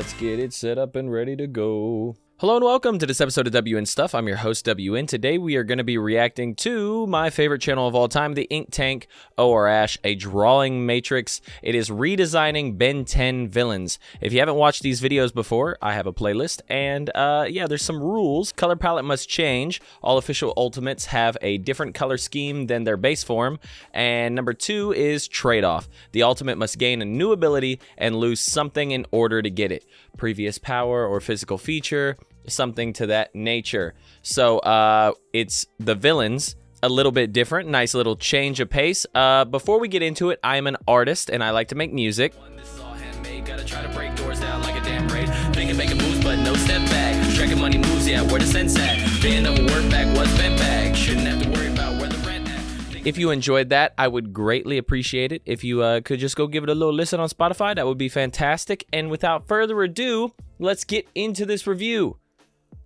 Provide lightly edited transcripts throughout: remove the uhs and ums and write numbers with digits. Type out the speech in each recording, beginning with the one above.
Let's get it set up and ready to go. Hello and welcome to this episode of WN Stuff. I'm your host, WN. Today we are going to be reacting to my favorite channel of all time, the inktank o.r.ash, a drawing matrix. It is redesigning Ben 10 villains. If you haven't watched these videos before, I have a playlist, and yeah, there's some rules. Color palette must change. All official ultimates have a different color scheme than their base form. And number 2 is trade-off. The ultimate must gain a new ability and lose something in order to get it. Previous power or physical feature, something to that nature. So it's the villains, a little bit different, nice little change of pace. Before we get into it, I'm an artist and I like to make music. This is all handmade, gotta try to break doors down like a damn raid. Thinking making moves, but no step back. Tracking money moves, yeah, where the sense at? Being overworked back, what's been back? Shouldn't have to worry about where the rent at. If you enjoyed that, I would greatly appreciate it. If you could just go give it a little listen on Spotify, that would be fantastic. And without further ado, let's get into this review.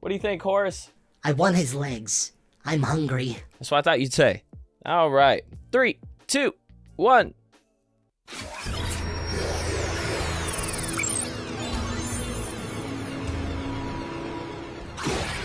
What do you think, Horace? I want his legs. I'm hungry. That's what I thought you'd say. All right. 3, 2, 1.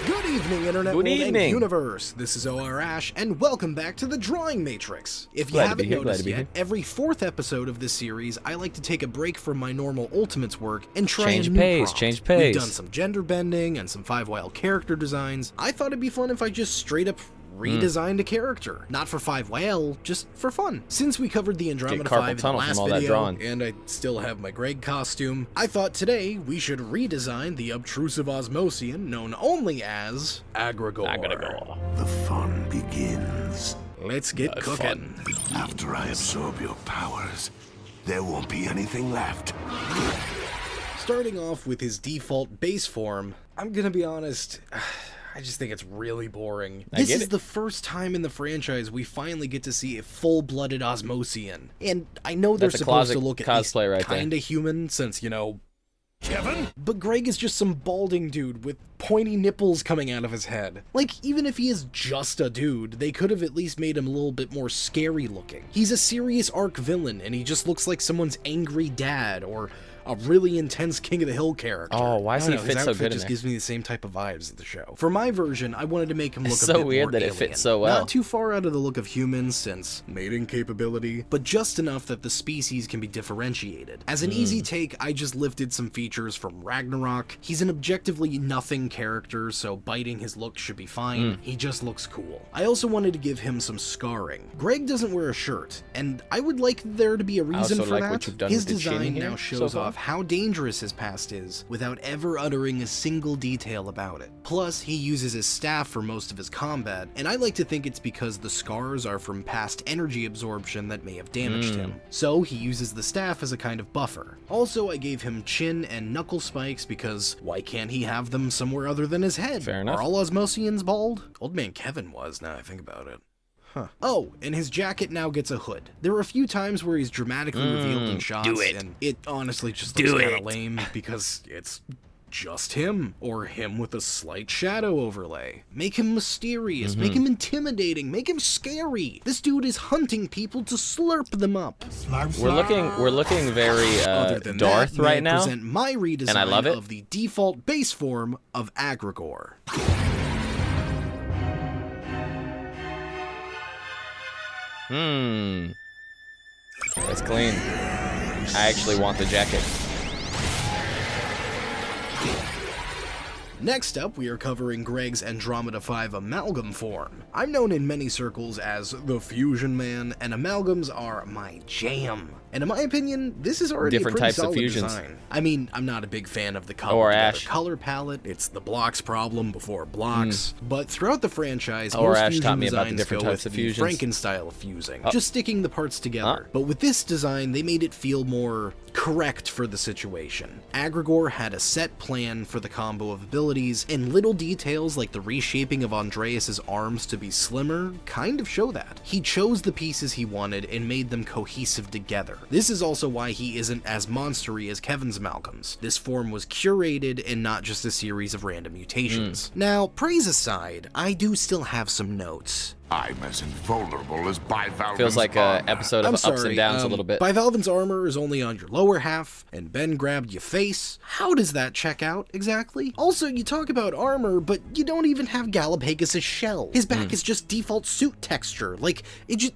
Good evening, Internet Good world evening. and universe. This is o.r.ash, and welcome back to the Drawing Matrix. If you Glad to haven't be here, glad noticed to be yet, here. every 4th episode of this series, I like to take a break from my normal Ultimates work and try Change a new pace, prompt. change pace. We've done some gender bending and some 5 wild character designs. I thought it'd be fun if I just straight up redesigned a character. Not for 5 whale, just for fun. Since we covered the Andromeda carpal 5 in the tunnel last from all that video, drawing. and I still have my Greg costume, I thought today we should redesign the obtrusive Osmosian known only as Aggregor. The fun begins. Let's get cooking. After I absorb your powers, there won't be anything left. Starting off with his default base form, I'm gonna be honest, I just think it's really boring. This is the first time in the franchise we finally get to see a full-blooded Osmosian. And I know they're That's a supposed to closet look at cosplay least right there. kinda human, since, you know, Kevin? but Greg is just some balding dude with pointy nipples coming out of his head. Like, even if he is just a dude, they could have at least made him a little bit more scary looking. He's a serious arc villain, and he just looks like someone's angry dad, or a really intense King of the Hill character. Oh, why does I he don't know, fit his so outfit good in just there? gives me the same type of vibes of the show. For my version, I wanted to make him look It's a so bit weird more that it alien. fits so well. Not too far out of the look of humans, since mating capability, but just enough that the species can be differentiated. As an easy take, I just lifted some features from Ragnarok. He's an objectively nothing character, so biting his look should be fine. He just looks cool. I also wanted to give him some scarring. Greg doesn't wear a shirt, and I would like there to be a reason also for like that. what you've done His with the chin design here now so shows far. off how dangerous his past is without ever uttering a single detail about it. Plus, he uses his staff for most of his combat, and I like to think it's because the scars are from past energy absorption that may have damaged him. So he uses the staff as a kind of buffer. Also, I gave him chin and knuckle spikes because why can't he have them somewhere other than his head? Fair enough. Are all Osmosians bald? Old Man Kevin was, now I think about it. Huh. Oh, and his jacket now gets a hood. There are a few times where he's dramatically revealed in shots, and it honestly just looks kind of lame because it's just him, or him with a slight shadow overlay. Make him mysterious, make him intimidating, make him scary. This dude is hunting people to slurp them up. We're looking very Other than Darth that, may I right now. present my redesign and I love it. of the default base form of Aggregor. That's clean. I actually want the jacket. Next up, we are covering Greg's Andromeda 5 amalgam form. I'm known in many circles as the Fusion Man, and amalgams are my jam. And in my opinion, this is already Different a pretty types of solid fusions. design. I mean, I'm not a big fan of the o.r.ash. color palette. It's the blocks problem before blocks. But throughout the franchise, o.r.ash most fusion taught me about the designs different go types with of the fusions. Franken style of fusing, just sticking the parts together. But with this design, they made it feel more correct for the situation. Aggregor had a set plan for the combo of abilities, and little details like the reshaping of Andreas's arms to be slimmer kind of show that. He chose the pieces he wanted and made them cohesive together. This is also why he isn't as monstery as Kevin's amalgams. This form was curated and not just a series of random mutations. Now, praise aside, I do still have some notes. I'm as invulnerable as Bivalven's Feels like armor. a episode of I'm Ups sorry, and Downs a little bit. Bivalven's armor is only on your lower half, and Ben grabbed your face. How does that check out, exactly? Also, you talk about armor, but you don't even have Galapagos' shell. His back is just default suit texture. Like, it just...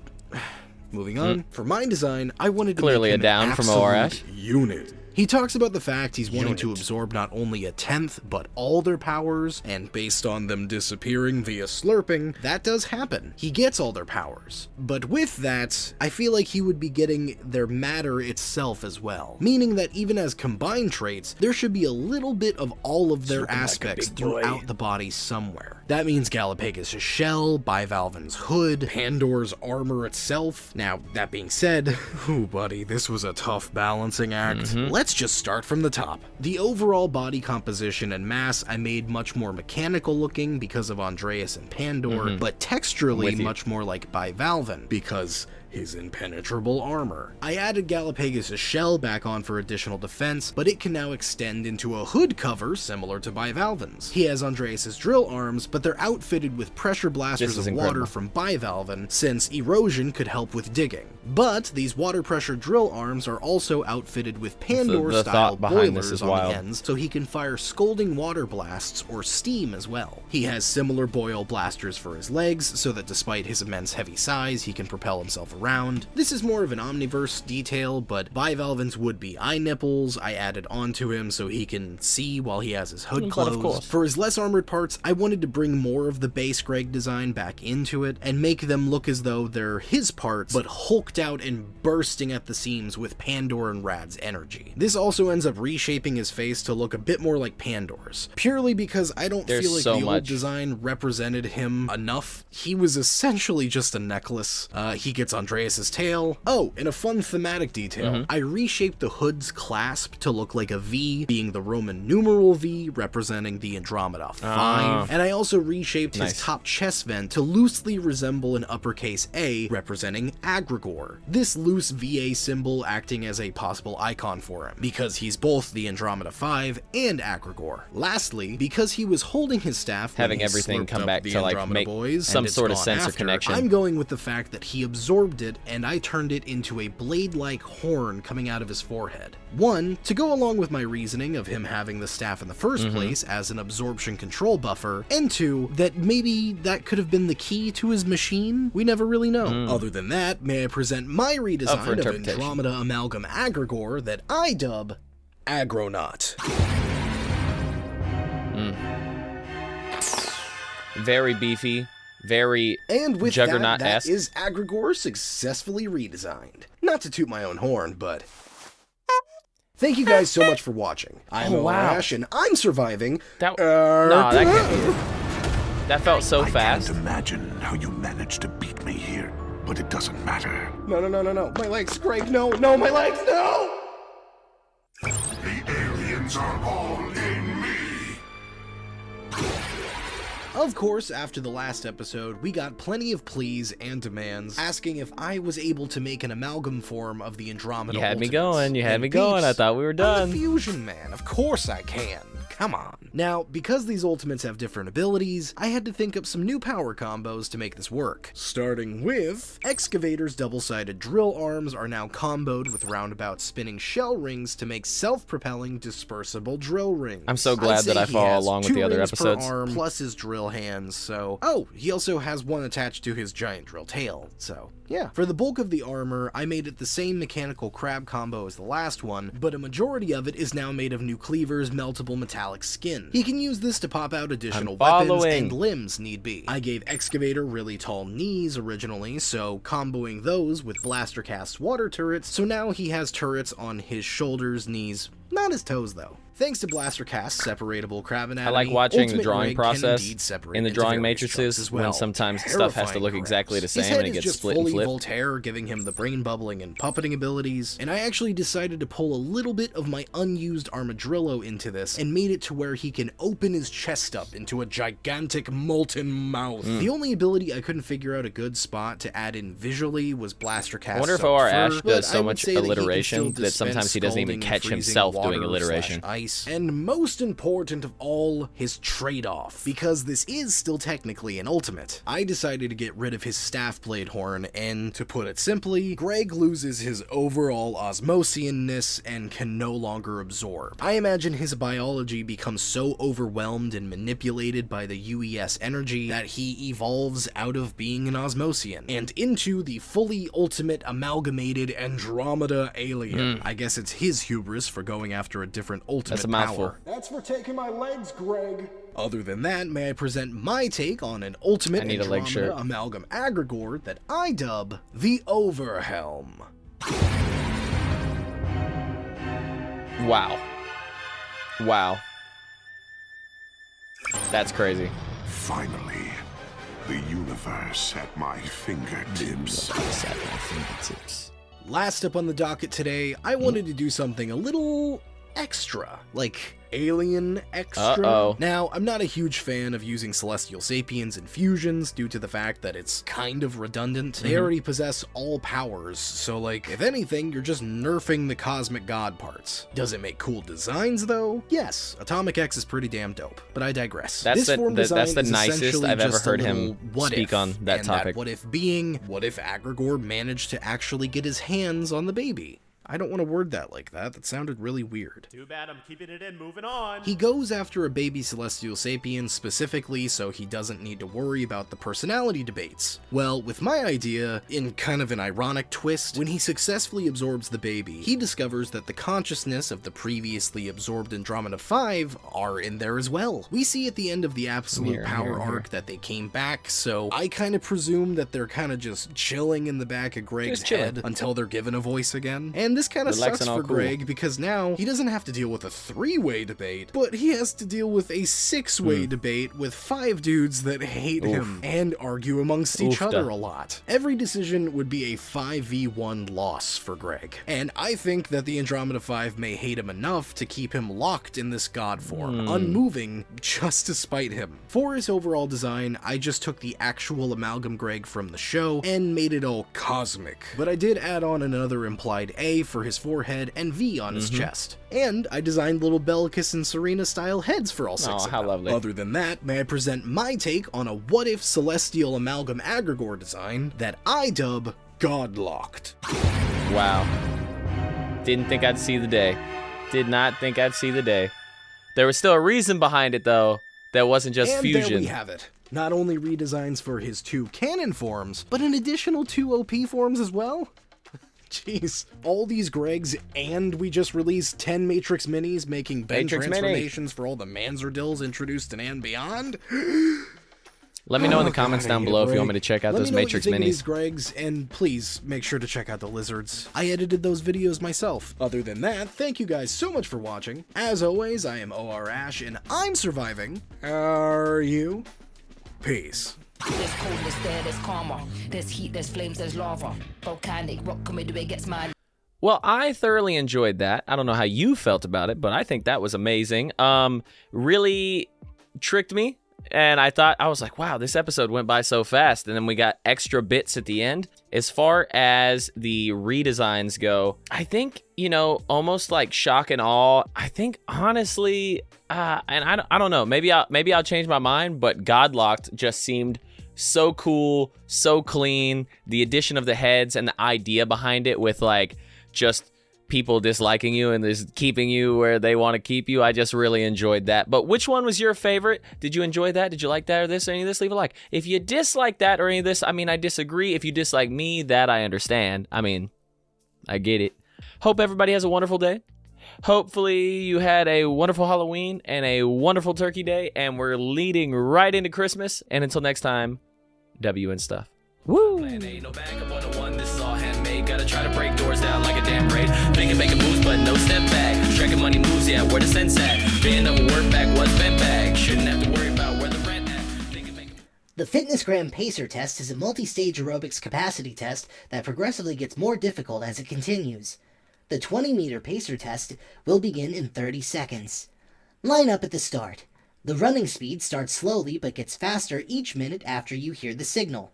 Moving on. For my design, I wanted to Clearly make a him down an from absolute o.r.ash. unit. He talks about the fact he's wanting to absorb not only a 10th, but all their powers, and based on them disappearing via slurping, that does happen. He gets all their powers. But with that, I feel like he would be getting their matter itself as well. Meaning that even as combined traits, there should be a little bit of all of their aspects throughout the body somewhere. That means Galapagos' shell, Bivalven's hood, Pandor's armor itself. Now, that being said, ooh buddy, this was a tough balancing act. Let's just start from the top. The overall body composition and mass I made much more mechanical looking because of Andreas and Pandor, but texturally much more like Bivalven because his impenetrable armor. I added Galapagos' shell back on for additional defense, but it can now extend into a hood cover similar to Bivalven's. He has Andreas' drill arms, but they're outfitted with pressure blasters of water from Bivalven, since erosion could help with digging. But these water pressure drill arms are also outfitted with Pandor-style boilers on the ends, so he can fire scalding water blasts or steam as well. He has similar boil blasters for his legs, so that despite his immense heavy size, he can propel himself around. This is more of an Omniverse detail, but Bivalven's would-be eye nipples I added onto him so he can see while he has his hood closed. For his less armored parts, I wanted to bring more of the base Greg design back into it and make them look as though they're his parts, but hulked out and bursting at the seams with Pandor and Rad's energy. This also ends up reshaping his face to look a bit more like Pandor's, purely because I don't feel like the old design represented him enough. He was essentially just a necklace. He gets Andreas' tail. Oh, and a fun thematic detail. I reshaped the hood's clasp to look like a V, being the Roman numeral V, representing the Andromeda 5. And I also reshaped his top chest vent to loosely resemble an uppercase A, representing Aggregor. This loose VA symbol acting as a possible icon for him, because he's both the Andromeda 5 and Aggregor. Lastly, because he was holding his staff having everything come back to like make some sort of sense of connection. I'm going with the fact that he absorbed it and I turned it into a blade-like horn coming out of his forehead. One, to go along with my reasoning of him having the staff in the first place as an absorption control buffer, and two, that maybe that could have been the key to his machine? We never really know. Other than that, may I present my redesign of Andromeda Amalgam Aggregor that I dub Agronaut. Very beefy, very and with Juggernaut-esque. That is Aggregor successfully redesigned. Not to toot my own horn, but thank you guys so much for watching. I'm o.r.ash and I'm surviving. That can't be. That felt so fast. I can't imagine how you managed to beat me here, but it doesn't matter. No. My legs, Greg, no, my legs, no! The aliens are all in me. Of course, after the last episode, we got plenty of pleas and demands asking if I was able to make an amalgam form of the Andromeda You had me Ultimates. going, you had And me going. I thought we were done. I'm the Fusion Man, of course I can. Come on. Now, because these Ultimates have different abilities, I had to think up some new power combos to make this work. Starting with, Excavator's double-sided drill arms are now comboed with roundabout spinning shell rings to make self-propelling dispersible drill rings. I'm so glad that I follow along with the other episodes. 2 rings per arm plus his drill hands, so... Oh, he also has one attached to his giant drill tail, so... Yeah. For the bulk of the armor, I made it the same mechanical crab combo as the last one, but a majority of it is now made of new cleavers, meltable metallic skin. He can use this to pop out additional weapons and limbs need be. I gave Excavator really tall knees originally, so comboing those with Blaster Cast's water turrets, so now he has turrets on his shoulders, knees, not his toes though. Thanks to Blaster Cast's separable crab anatomy, I like watching the Ultimate drawing Rig process in the drawing matrices as well. when sometimes stuff has to look exactly the same and it gets split and flipped. Voltaire, giving him the brain bubbling and puppeting abilities, and I actually decided to pull a little bit of my unused Armadrillo into this and made it to where he can open his chest up into a gigantic molten mouth. The only ability I couldn't figure out a good spot to add in visually was Blaster Cast. I wonder if o.r.ash does so much alliteration that sometimes he doesn't even catch himself doing alliteration. Ice, and most important of all, his trade-off. Because this is still technically an ultimate, I decided to get rid of his staff blade horn, and to put it simply, Greg loses his overall Osmosianness and can no longer absorb. I imagine his biology becomes so overwhelmed and manipulated by the UES energy that he evolves out of being an Osmosian and into the fully ultimate amalgamated Andromeda alien. I guess it's his hubris for going after a different ultimate That's a mouthful. power. That's for taking my legs, Greg. Other than that, may I present my take on an ultimate I need a leg shirt. Andromeda amalgam aggregor that I dub the Overhelm. Wow. Wow. That's crazy. Finally, the universe at my fingertips. Last up on the docket today, I wanted to do something a little extra, like alien extra. Uh-oh. Now, I'm not a huge fan of using Celestial Sapiens in fusions due to the fact that it's kind of redundant. They already possess all powers, so like, if anything, you're just nerfing the cosmic god parts. Does it make cool designs though? Yes, Atomic X is pretty damn dope, but I digress. That's This form design that's the is nicest essentially I've ever just a heard him little what speak if, on that and topic. what if being, what if Aggregor managed to actually get his hands on the baby? I don't want to word that like that. That sounded really weird. Too bad, I'm keeping it in. Moving on. He goes after a baby Celestial Sapien specifically so he doesn't need to worry about the personality debates. Well, with my idea, in kind of an ironic twist, when he successfully absorbs the baby, he discovers that the consciousness of the previously absorbed Andromeda 5 are in there as well. We see at the end of the Absolute Power arc that they came back, so I kind of presume that they're kind of just chilling in the back of Greg's Just chilling. head until they're given a voice again. And this kind of Relaxing sucks all for cool. Greg because now he doesn't have to deal with a three-way debate, but he has to deal with a six-way debate with 5 dudes that hate him and argue amongst each Oofda. other a lot. Every decision would be a 5v1 loss for Greg, and I think that the Andromeda 5 may hate him enough to keep him locked in this god form, unmoving just to spite him. For his overall design, I just took the actual Amalgam Greg from the show and made it all cosmic, but I did add on another implied A for his forehead and V on his chest. And I designed little Bellicus and Serena style heads for all 6 Oh, of how them. lovely. Other than that, may I present my take on a what if Celestial Amalgam Aggregor design that I dub Godlocked. Wow. Didn't think I'd see the day. Did not think I'd see the day. There was still a reason behind it, though. That wasn't just And fusion. there we have it. Not only redesigns for his 2 canon forms, but an additional 2 OP forms as well? Jeez. All these Gregs, and we just released 10 Matrix Minis making Ben Matrix Mini. transformations for all the Manzardills introduced in And Beyond? Let me know in the Oh, comments God, down I below if you hate want me to check out Let those me know Matrix what you think of these Minis. Gregs, and please make sure to check out the lizards. I edited those videos myself. Other than that, thank you guys so much for watching. As always, I am o.r.ash, and I'm surviving. Are you? Peace. There's coldness there, there's karma. There's heat, there's flames, there's lava. Volcanic rock coming it gets mad. Well, I thoroughly enjoyed that. I don't know how you felt about it, but I think that was amazing. Really tricked me. And I was like, wow, this episode went by so fast. And then we got extra bits at the end. As far as the redesigns go, I think, almost like shock and awe. I think, honestly, and I don't know, maybe I'll change my mind, but Godlocked just seemed so cool, so clean. The addition of the heads and the idea behind it with like just people disliking you and just keeping you where they want to keep you. I just really enjoyed that. But which one was your favorite? Did you enjoy that? Did you like that or this or any of this? Leave a like. If you dislike that or any of this, I disagree. If you dislike me, that I understand. I get it. Hope everybody has a wonderful day. Hopefully you had a wonderful Halloween and a wonderful Turkey Day, and we're leading right into Christmas. And until next time, W and stuff. Woo! Plan A, no backup on the one, this is all handmade. Gotta try to break doors down like a damn raid. Thinking making moves, but no step back. Tracking money moves, yeah, where the sense at? Being of a work back, what's been back? Shouldn't have to worry about where the rent at. Thinking making The FitnessGram Pacer test is a multi-stage aerobics capacity test that progressively gets more difficult as it continues. The 20-meter pacer test will begin in 30 seconds. Line up at the start. The running speed starts slowly but gets faster each minute after you hear the signal.